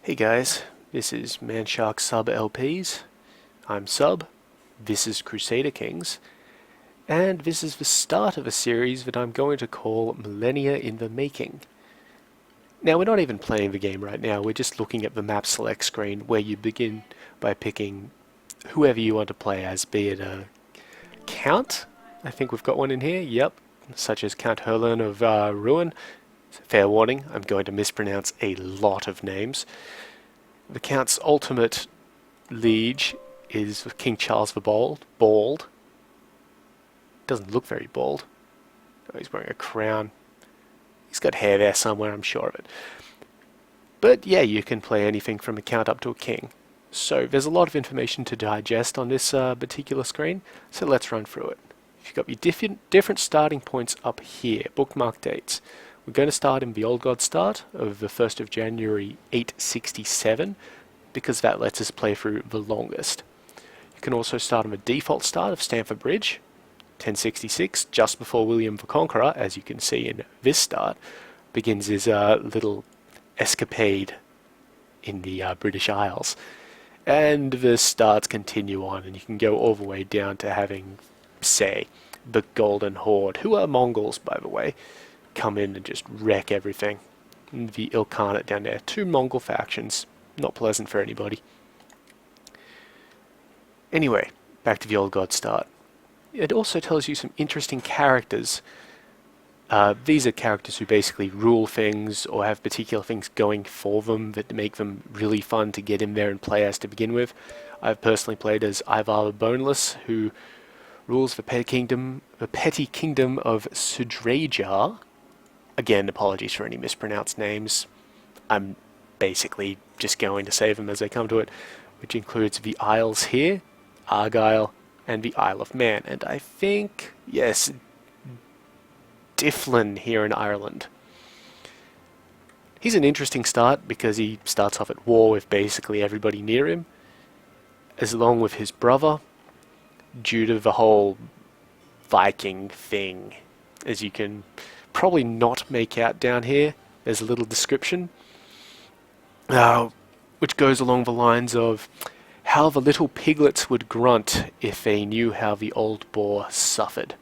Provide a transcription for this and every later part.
Hey guys, this is Manshark Sub LPs. I'm Sub, this is Crusader Kings, and this is the start of a series that I'm going to call Millennia in the Making. Now we're not even playing the game right now, we're just looking at the map select screen where you begin by picking whoever you want to play as, be it a Count, I think we've got one in here, yep, such as Count Herlin of Ruin. Fair warning, I'm going to mispronounce a lot of names. The Count's ultimate liege is King Charles the Bald. Doesn't look very bald. Oh, he's wearing a crown. He's got hair there somewhere, I'm sure of it. But yeah, you can play anything from a Count up to a King. So there's a lot of information to digest on this particular screen, so let's run through it. You've got your different starting points up here, bookmark dates. We're going to start in the Old God start of the 1st of January 867 because that lets us play through the longest. You can also start on the default start of Stamford Bridge, 1066, just before William the Conqueror, as you can see in this start, begins his little escapade in the British Isles. And the starts continue on, and you can go all the way down to having, say, the Golden Horde, who are Mongols, by the way, come in and just wreck everything. And the Ilkhanate down there, two Mongol factions, not pleasant for anybody. Anyway, back to the Old God start. It also tells you some interesting characters. These are characters who basically rule things or have particular things going for them that make them really fun to get in there and play as to begin with. I've personally played as Ivar the Boneless, who rules the petty kingdom of Sudrajar. Again, apologies for any mispronounced names. I'm basically just going to say them as they come to it, which includes the Isles here, Argyll, and the Isle of Man. And I think, yes, Dyflin here in Ireland. He's an interesting start because he starts off at war with basically everybody near him, as along with his brother, due to the whole Viking thing, as you can probably not make out down here. There's a little description which goes along the lines of how the little piglets would grunt if they knew how the old boar suffered.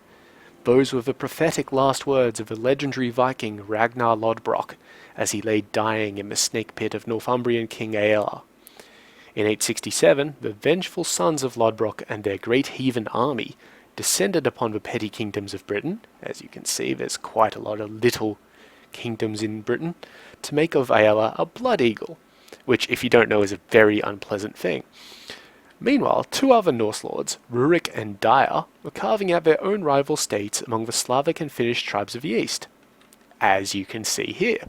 Those were the prophetic last words of the legendary Viking Ragnar Lodbrok as he lay dying in the snake pit of Northumbrian King Aella. In 867, the vengeful sons of Lodbrok and their great heathen army descended upon the petty kingdoms of Britain. As you can see, there's quite a lot of little kingdoms in Britain, to make of Aella a blood eagle, which, if you don't know, is a very unpleasant thing. Meanwhile, two other Norse lords, Rurik and Dire, were carving out their own rival states among the Slavic and Finnish tribes of the East, as you can see here,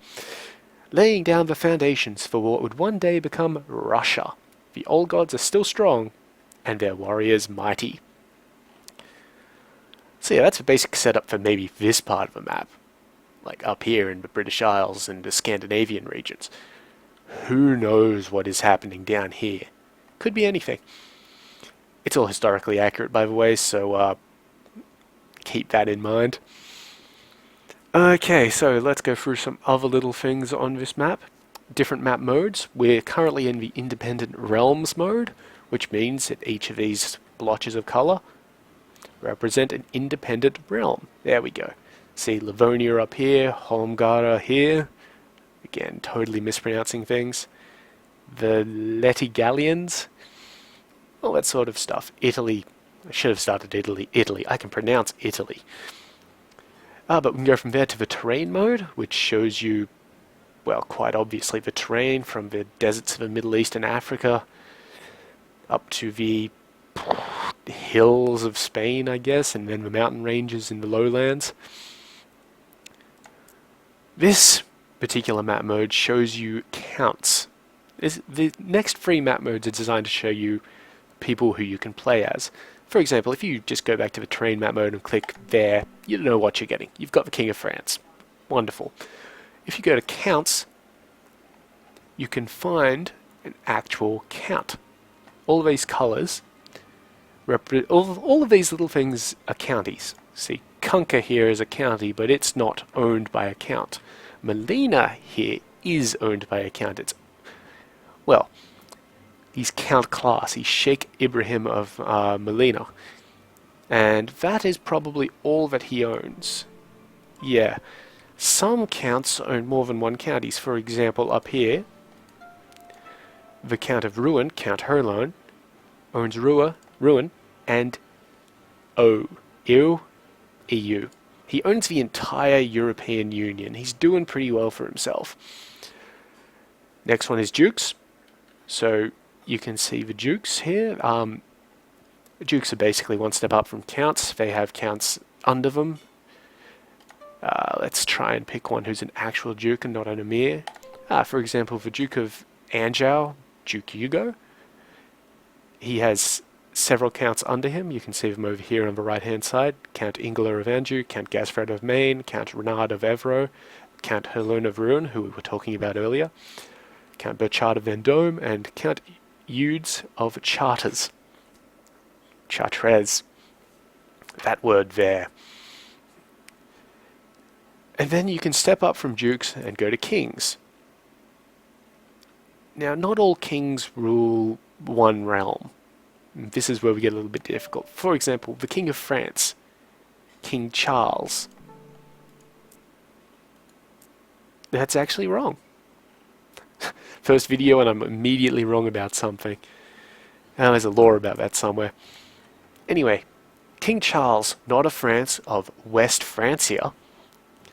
laying down the foundations for what would one day become Russia. The old gods are still strong, and their warriors mighty. So yeah, that's a basic setup for maybe this part of the map, like up here in the British Isles and the Scandinavian regions. Who knows what is happening down here? Could be anything. It's all historically accurate, by the way, so keep that in mind. Okay, so let's go through some other little things on this map. Different map modes. We're currently in the Independent Realms mode, which means that each of these blotches of colour represent an independent realm. There we go. See Livonia up here, Holmgara here. Again, totally mispronouncing things. The Letigallians, all that sort of stuff. Italy, I should have started Italy. I can pronounce Italy. But we can go from there to the terrain mode, which shows you, well, quite obviously the terrain from the deserts of the Middle East and Africa up to the hills of Spain, I guess, and then the mountain ranges in the lowlands. This particular map mode shows you counts. The next three map modes are designed to show you people who you can play as. For example, if you just go back to the terrain map mode and click there, you know what you're getting. You've got the King of France. Wonderful. If you go to counts, you can find an actual count. All of these colours, all of these little things are counties. See, Cunca here is a county, but it's not owned by a count. Millennia here is owned by a count. It's Well, he's Count class. He's Sheikh Ibrahim of Millennia. And that is probably all that he owns. Yeah. Some counts own more than one counties. For example, up here, the Count of Ruin, Count Herlone, owns Ruin, and EU. He owns the entire European Union. He's doing pretty well for himself. Next one is Dukes. So you can see the Dukes here. Dukes are basically one step up from Counts. They have Counts under them. Let's try and pick one who's an actual Duke and not an Emir. For example, the Duke of Anjou, Duke Hugo. He has several counts under him. You can see them over here on the right hand side. Count Ingler of Anjou, Count Gasfred of Maine, Count Renard of Evreux, Count Herlone of Rouen, who we were talking about earlier, Count Burchard of Vendôme, and Count Eudes of Chartres. Chartres. That word there. And then you can step up from dukes and go to kings. Now, not all kings rule one realm. This is where we get a little bit difficult. For example, the King of France, King Charles. That's actually wrong. First video and I'm immediately wrong about something. There's a law about that somewhere. Anyway, King Charles, not of France, of West Francia,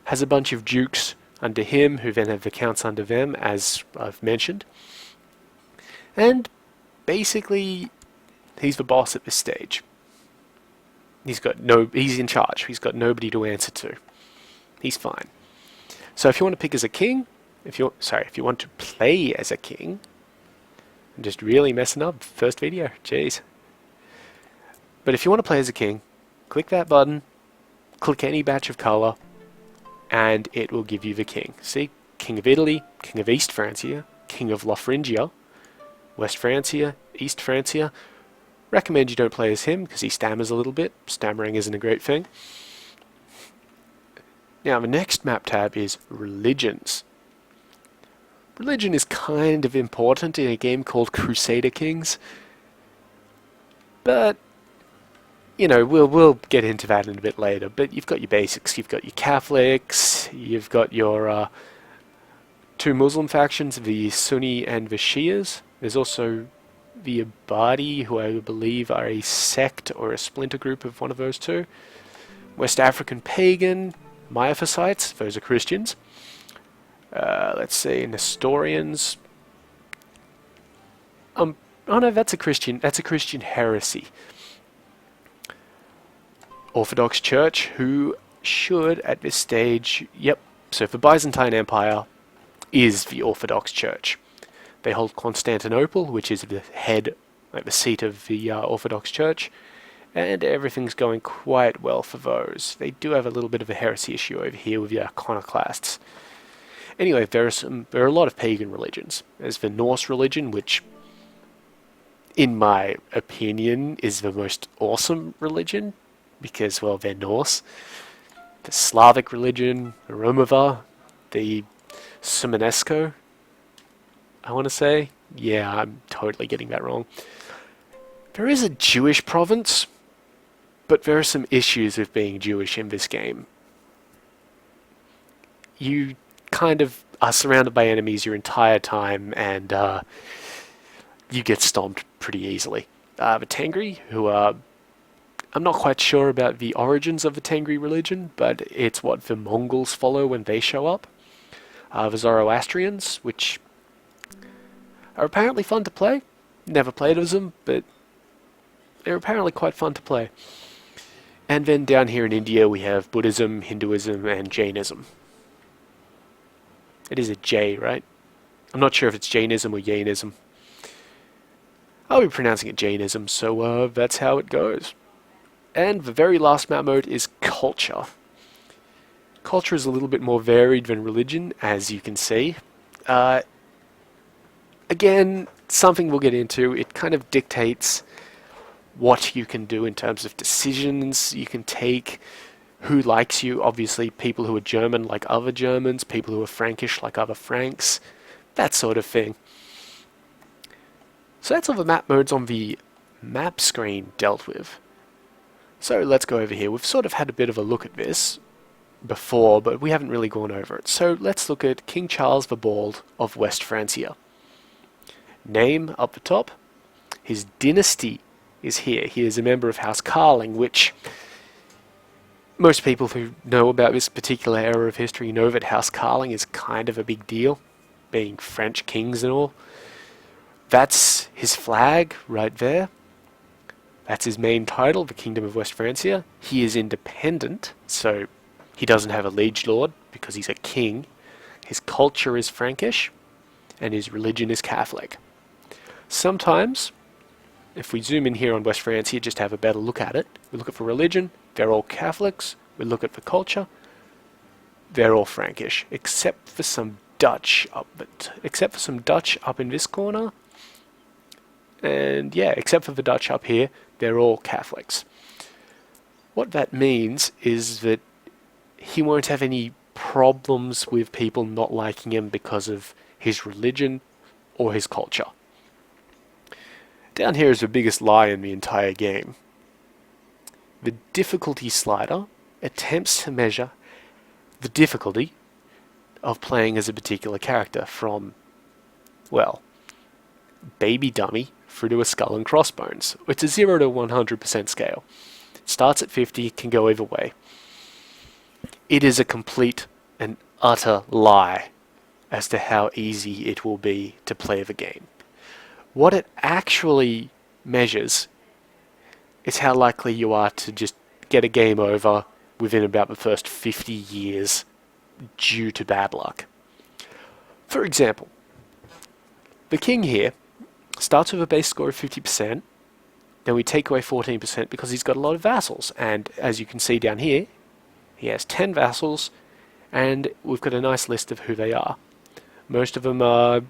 has a bunch of dukes under him, who then have the counts under them, as I've mentioned. And basically, he's the boss at this stage. He's in charge. He's got nobody to answer to. He's fine. So if you want to pick as a king, if you want to play as a king, I'm just really messing up. First video, jeez. But if you want to play as a king, click that button, click any batch of color, and it will give you the king. See, King of Italy, King of East Francia, King of Lotharingia, West Francia, East Francia. Recommend you don't play as him because he stammers a little bit. Stammering isn't a great thing. Now the next map tab is religions. Religion is kind of important in a game called Crusader Kings, but you know, we'll get into that in a bit later. But you've got your basics. You've got your Catholics. You've got your two Muslim factions, the Sunni and the Shias. There's also the Abadi, who I believe are a sect or a splinter group of one of those two. West African pagan, Miaphysites, those are Christians. Let's see, Nestorians. Oh no, that's a Christian heresy. Orthodox Church, who should at this stage, so the Byzantine Empire is the Orthodox Church. They hold Constantinople, which is the head, like the seat of the Orthodox Church, and everything's going quite well for those. They do have a little bit of a heresy issue over here with the iconoclasts. Anyway, there are a lot of pagan religions. There's the Norse religion, which, in my opinion, is the most awesome religion, because, well, they're Norse. The Slavic religion, the Romava, the Sumenesco, I want to say. Yeah, I'm totally getting that wrong. There is a Jewish province, but there are some issues with being Jewish in this game. You kind of are surrounded by enemies your entire time, and you get stomped pretty easily. The Tengri, who are... I'm not quite sure about the origins of the Tengri religion, but it's what the Mongols follow when they show up. The Zoroastrians, which are apparently fun to play. Never played as them, but they're apparently quite fun to play. And then down here in India we have Buddhism, Hinduism, and Jainism. It is a J, right? I'm not sure if it's Jainism or Jainism. I'll be pronouncing it Jainism, so that's how it goes. And the very last map mode is Culture. Culture is a little bit more varied than religion, as you can see. Again, something we'll get into. It kind of dictates what you can do in terms of decisions you can take, who likes you. Obviously, people who are German like other Germans, people who are Frankish like other Franks, that sort of thing. So that's all the map modes on the map screen dealt with. So let's go over here. We've sort of had a bit of a look at this before, but we haven't really gone over it. So let's look at King Charles the Bald of West Francia. Name up the top. His dynasty is here. He is a member of House Carling, which most people who know about this particular era of history know that House Carling is kind of a big deal, being French kings and all. That's his flag right there. That's his main title, the Kingdom of West Francia. He is independent, so he doesn't have a liege lord because he's a king. His culture is Frankish, and his religion is Catholic. Sometimes, if we zoom in here on West Francia, just have a better look at it. We look at the religion, they're all Catholics. We look at the culture, they're all Frankish, except for some Dutch up in this corner. And yeah, except for the Dutch up here, they're all Catholics. What that means is that he won't have any problems with people not liking him because of his religion or his culture. Down here is the biggest lie in the entire game. The difficulty slider attempts to measure the difficulty of playing as a particular character from, well, baby dummy through to a skull and crossbones. It's a 0 to 100% scale. It starts at 50, can go either way. It is a complete and utter lie as to how easy it will be to play the game. What it actually measures is how likely you are to just get a game over within about the first 50 years due to bad luck. For example, the king here starts with a base score of 50%, then we take away 14% because he's got a lot of vassals, and as you can see down here, he has 10 vassals, and we've got a nice list of who they are. Most of them are,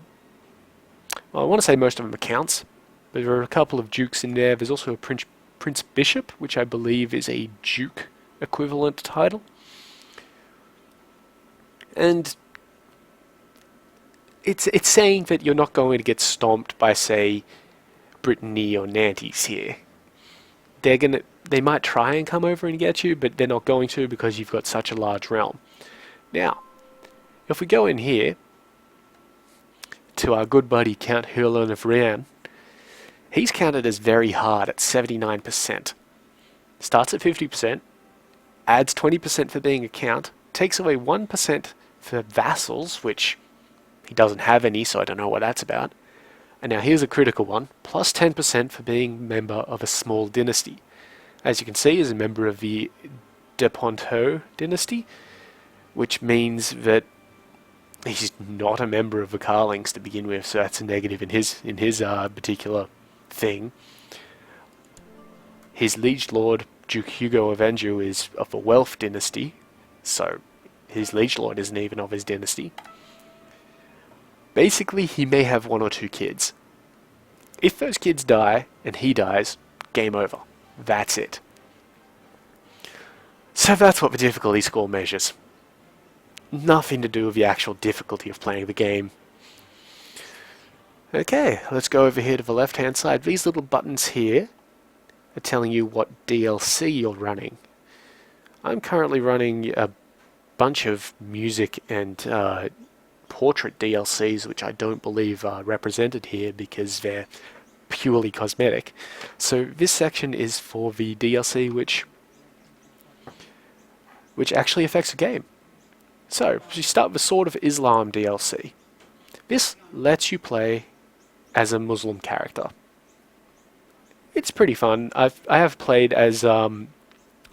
well, I want to say most of them are counts, but there are a couple of dukes in there. There's also a Prince Bishop, which I believe is a duke equivalent title. And it's saying that you're not going to get stomped by, say, Brittany or Nantes here. They might try and come over and get you, but they're not going to because you've got such a large realm. Now, if we go in here to our good buddy Count Hurlin of Rian, he's counted as very hard at 79%. Starts at 50%, adds 20% for being a count, takes away 1% for vassals, which he doesn't have any, so I don't know what that's about. And now here's a critical one, plus 10% for being a member of a small dynasty. As you can see, he's a member of the de Ponteau dynasty, which means that he's not a member of the Carlings to begin with, so that's a negative in his particular thing. His liege lord, Duke Hugo of Anjou, is of the Welf dynasty, so his liege lord isn't even of his dynasty. Basically, he may have 1 or 2 kids. If those kids die, and he dies, game over. That's it. So that's what the difficulty score measures. Nothing to do with the actual difficulty of playing the game. Okay, let's go over here to the left-hand side. These little buttons here are telling you what DLC you're running. I'm currently running a bunch of music and portrait DLCs, which I don't believe are represented here because they're purely cosmetic. So this section is for the DLC which actually affects the game. So you start with the Sword of Islam DLC. This lets you play as a Muslim character. It's pretty fun. I have played as a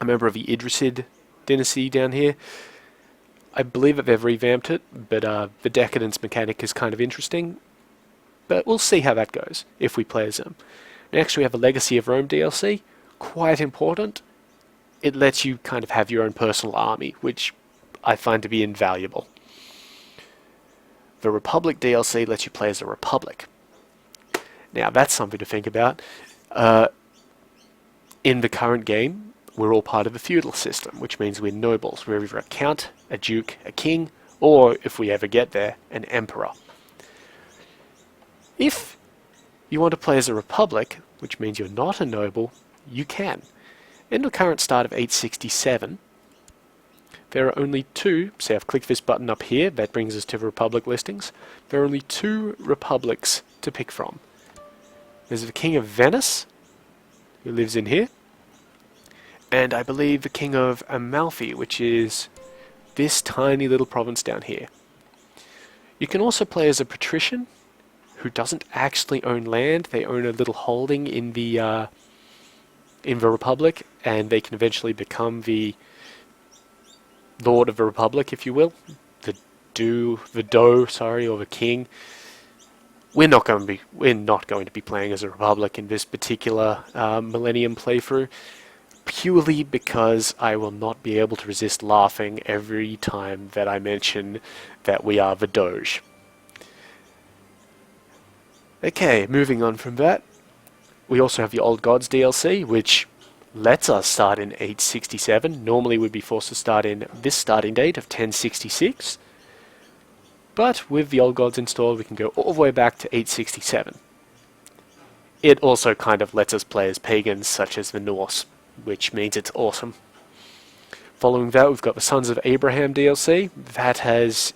member of the Idrisid dynasty down here. I believe that they've revamped it, but the Decadence mechanic is kind of interesting. But we'll see how that goes if we play as them. Next we have a Legacy of Rome DLC. Quite important. It lets you kind of have your own personal army, which I find to be invaluable. The Republic DLC lets you play as a Republic. Now that's something to think about. In the current game, we're all part of a feudal system, which means we're nobles. We're either a count, a duke, a king, or, if we ever get there, an emperor. If you want to play as a republic, which means you're not a noble, you can. In the current start of 867, there are only two, say I've clicked this button up here, that brings us to the Republic listings. There are only two republics to pick from. There's the King of Venice, who lives in here, and I believe the King of Amalfi, which is this tiny little province down here. You can also play as a patrician, who doesn't actually own land. They own a little holding in the Republic, and they can eventually become the Lord of the Republic, if you will, the Doe, or the King. We're not going to be playing as a Republic in this particular Millennium playthrough, purely because I will not be able to resist laughing every time that I mention that we are the Doge. Okay, moving on from that, we also have the Old Gods DLC, which lets us start in 867. Normally we'd be forced to start in this starting date of 1066, but with the Old Gods installed we can go all the way back to 867. It also kind of lets us play as pagans such as the Norse, which means it's awesome. Following that, we've got the Sons of Abraham DLC. That has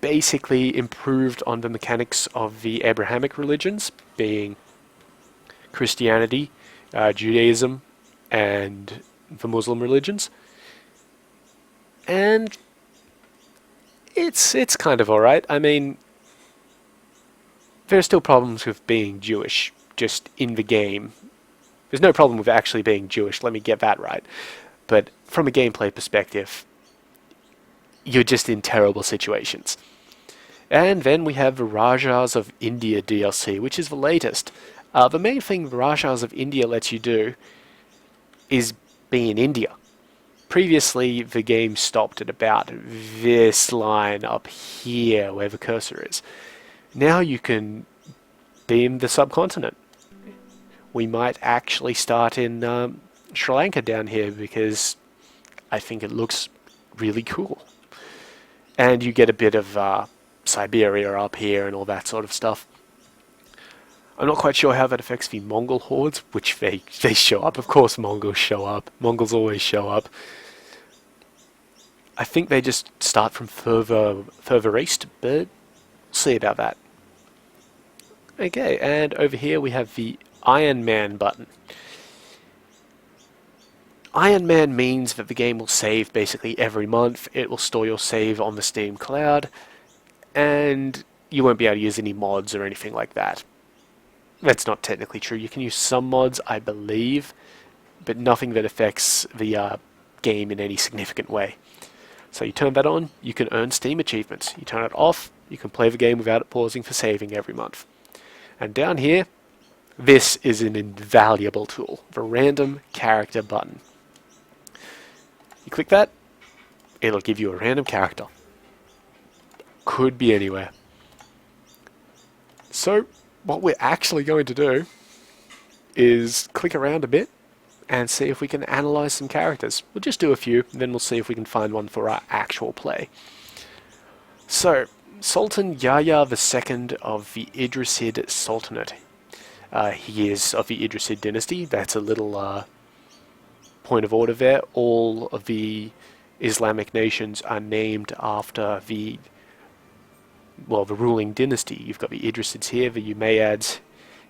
basically improved on the mechanics of the Abrahamic religions, being Christianity, Judaism, and the Muslim religions. And it's kind of alright. I mean, there's still problems with being Jewish, just in the game. There's no problem with actually being Jewish, let me get that right. But from a gameplay perspective, you're just in terrible situations. And then we have the Rajas of India DLC, which is the latest. The main thing the Rajas of India lets you do is be in India. Previously, the game stopped at about this line up here, where the cursor is. Now you can be in the subcontinent. We might actually start in Sri Lanka down here, because I think it looks really cool. And you get a bit of Siberia up here and all that sort of stuff. I'm not quite sure how that affects the Mongol hordes, which they show up. Of course Mongols show up. Mongols always show up. I think they just start from further east, but we'll see about that. Okay, and over here we have the Iron Man button. Iron Man means that the game will save basically every month. It will store your save on the Steam cloud, and you won't be able to use any mods or anything like that. That's not technically true. You can use some mods, I believe, but nothing that affects the game in any significant way. So you turn that on, you can earn Steam achievements. You turn it off, you can play the game without it pausing for saving every month. And down here, this is an invaluable tool, the random character button. You click that, it'll give you a random character. Could be anywhere. So, what we're actually going to do is click around a bit and see if we can analyze some characters. We'll just do a few, and then we'll see if we can find one for our actual play. So, Sultan Yahya II of the Idrisid Sultanate. He is of the Idrisid dynasty. That's a little point of order there. All of the Islamic nations are named after the ruling dynasty. You've got the Idrisids here, the Umayyads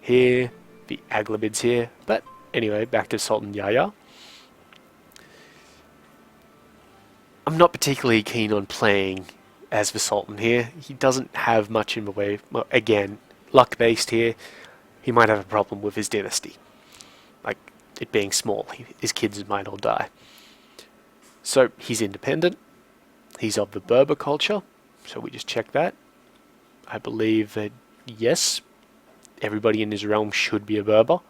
here, the Aghlabids here. But anyway, back to Sultan Yahya. I'm not particularly keen on playing as the Sultan here. He doesn't have much in the way. Well, again, luck-based here. He might have a problem with his dynasty. Like, it being small. His kids might all die. So, he's independent. He's of the Berber culture. So we just check that. I believe that, yes, everybody in his realm should be a Berber.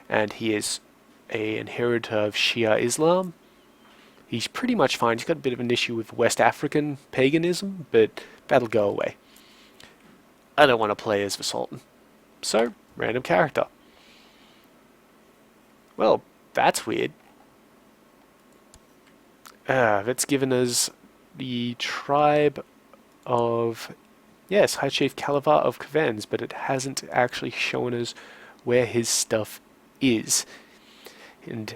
And he is an inheritor of Shia Islam. He's pretty much fine. He's got a bit of an issue with West African paganism, but that'll go away. I don't want to play as the Sultan. So, random character. Well, that's weird. That's given us the tribe of... Yes, High Chief Calavar of Kvens, but it hasn't actually shown us where his stuff is. And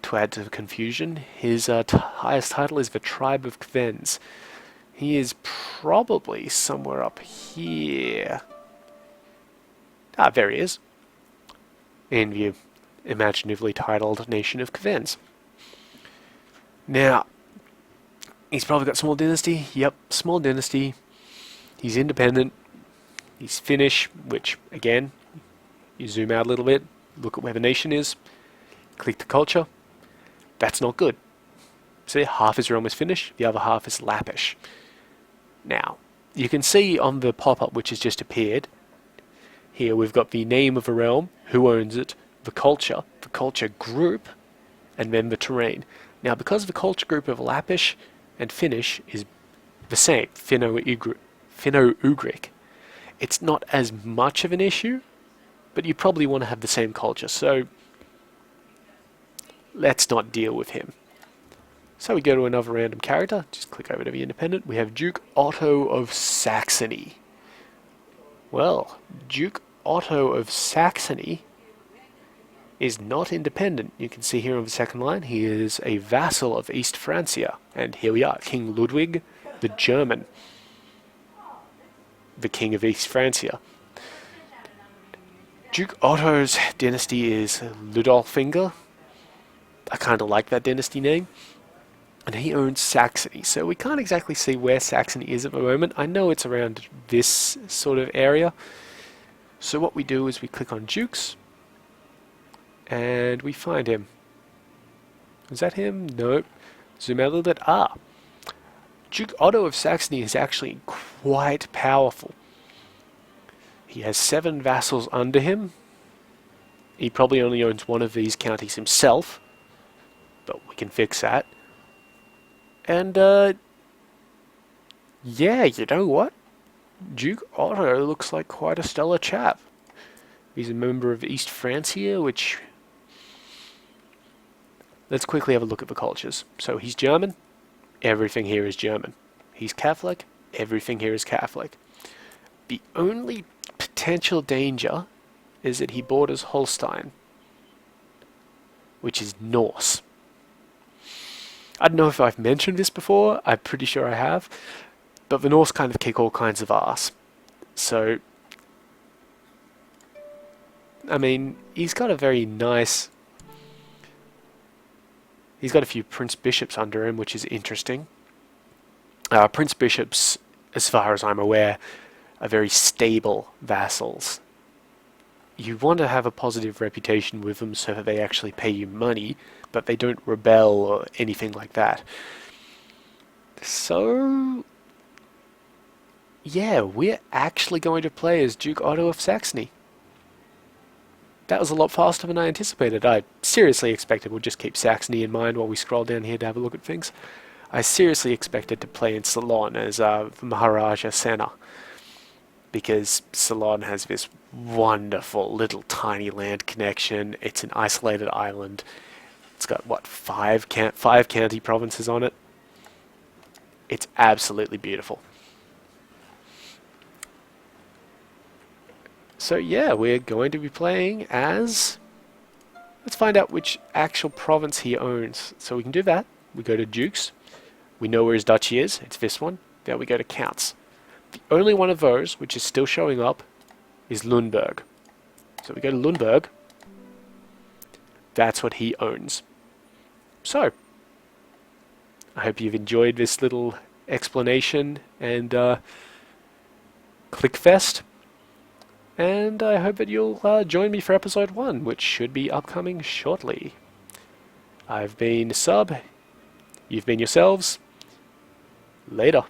to add to the confusion, his highest title is the Tribe of Kvens. He is probably somewhere up here. Ah, there he is. In the imaginatively titled Nation of Kvens. Now, he's probably got small dynasty. Yep, small dynasty. He's independent. He's Finnish, which, again, you zoom out a little bit, look at where the nation is, click the culture. That's not good. See, half his realm is Finnish, the other half is Lappish. Now, you can see on the pop-up which has just appeared, here we've got the name of the realm, who owns it, the culture group, and then the terrain. Now, because the culture group of Lappish and Finnish is the same, Finno-Ugric, it's not as much of an issue, but you probably want to have the same culture, so let's not deal with him. So we go to another random character, just click over to the independent. We have Duke Otto of Saxony. Well, Duke Otto of Saxony is not independent. You can see here on the second line, he is a vassal of East Francia. And here we are, King Ludwig the German, the King of East Francia. Duke Otto's dynasty is Ludolfinger. I kind of like that dynasty name. And he owns Saxony, so we can't exactly see where Saxony is at the moment. I know it's around this sort of area. So what we do is we click on Dukes, and we find him. Is that him? Nope. Zoom out a little bit. Ah! Duke Otto of Saxony is actually quite powerful. He has 7 vassals under him. He probably only owns one of these counties himself, but we can fix that. And, yeah, you know what? Duke Otto looks like quite a stellar chap. He's a member of East Francia, which... Let's quickly have a look at the cultures. So he's German. Everything here is German. He's Catholic. Everything here is Catholic. The only potential danger is that he borders Holstein, which is Norse. I don't know if I've mentioned this before, I'm pretty sure I have, but the Norse kind of kick all kinds of ass. So, I mean, he's got a very nice... He's got a few Prince Bishops under him, which is interesting. Prince Bishops, as far as I'm aware, are very stable vassals. You want to have a positive reputation with them so that they actually pay you money, but they don't rebel or anything like that. So, yeah, we're actually going to play as Duke Otto of Saxony. That was a lot faster than I anticipated. I seriously expected we'll just keep Saxony in mind while we scroll down here to have a look at things. I seriously expected to play in Ceylon as Maharaja Sena, because Ceylon has this wonderful little tiny land connection. It's an isolated island. It's got, what, five county provinces on it? It's absolutely beautiful. So yeah, we're going to be playing as... Let's find out which actual province he owns. So we can do that. We go to Dukes. We know where his duchy is. It's this one. Then we go to Counts. The only one of those which is still showing up is Lundberg. So we go to Lundberg. That's what he owns. So, I hope you've enjoyed this little explanation and clickfest. And I hope that you'll join me for episode 1, which should be upcoming shortly. I've been Sub. You've been yourselves. Later.